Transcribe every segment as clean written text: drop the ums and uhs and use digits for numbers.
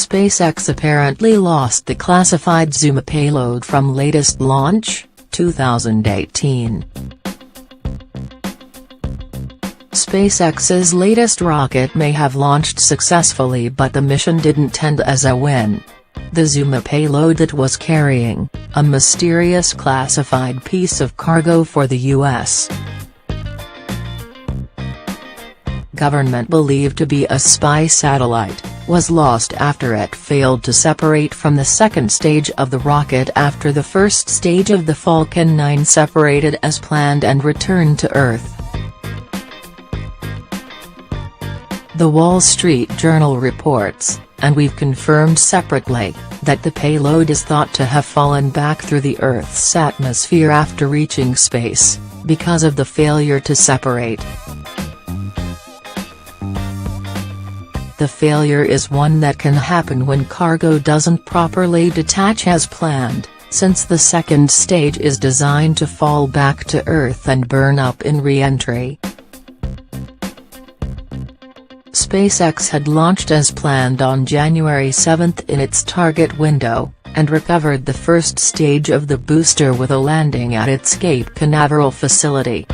SpaceX apparently lost the classified Zuma payload from latest launch, 2018. SpaceX's latest rocket may have launched successfully, but the mission didn't end as a win. The Zuma payload it was carrying, a mysterious classified piece of cargo for the U.S. government believed to be a spy satellite, was lost after it failed to separate from the second stage of the rocket after the first stage of the Falcon 9 separated as planned and returned to Earth. The Wall Street Journal reports, and we've confirmed separately, that the payload is thought to have fallen back through the Earth's atmosphere after reaching space, because of the failure to separate. The failure is one that can happen when cargo doesn't properly detach as planned, since the second stage is designed to fall back to Earth and burn up in re-entry. SpaceX had launched as planned on January 7 in its target window, and recovered the first stage of the booster with a landing at its Cape Canaveral facility.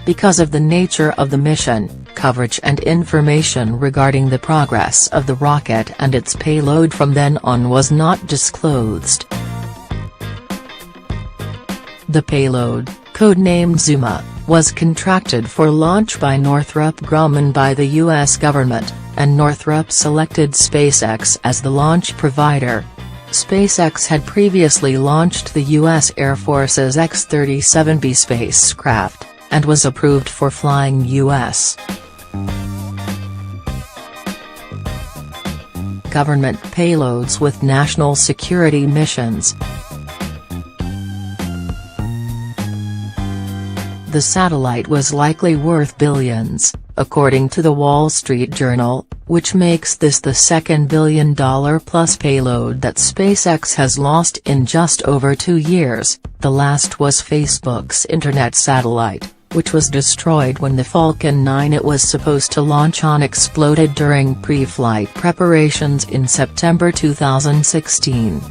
Because of the nature of the mission, coverage and information regarding the progress of the rocket and its payload from then on was not disclosed. The payload, codenamed Zuma, was contracted for launch by Northrop Grumman by the U.S. government, and Northrop selected SpaceX as the launch provider. SpaceX had previously launched the U.S. Air Force's X-37B spacecraft, and was approved for flying U.S. government payloads with national security missions. The satellite was likely worth billions, according to the Wall Street Journal, which makes this the second billion-dollar-plus payload that SpaceX has lost in just over 2 years. The last was Facebook's internet satellite, which was destroyed when the Falcon 9 it was supposed to launch on exploded during pre-flight preparations in September 2016.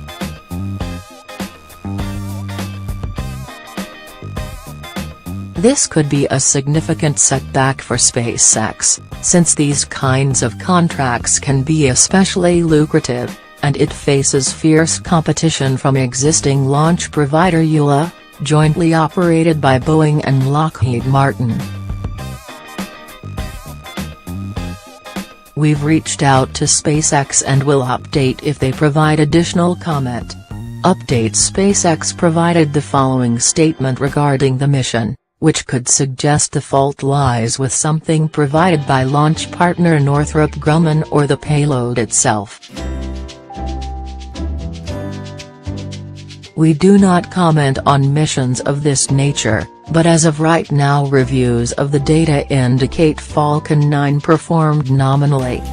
This could be a significant setback for SpaceX, since these kinds of contracts can be especially lucrative, and it faces fierce competition from existing launch provider ULA, jointly operated by Boeing and Lockheed Martin. We've reached out to SpaceX and will update if they provide additional comment. Update: SpaceX provided the following statement regarding the mission, which could suggest the fault lies with something provided by launch partner Northrop Grumman or the payload itself. We do not comment on missions of this nature, but as of right now reviews of the data indicate Falcon 9 performed nominally.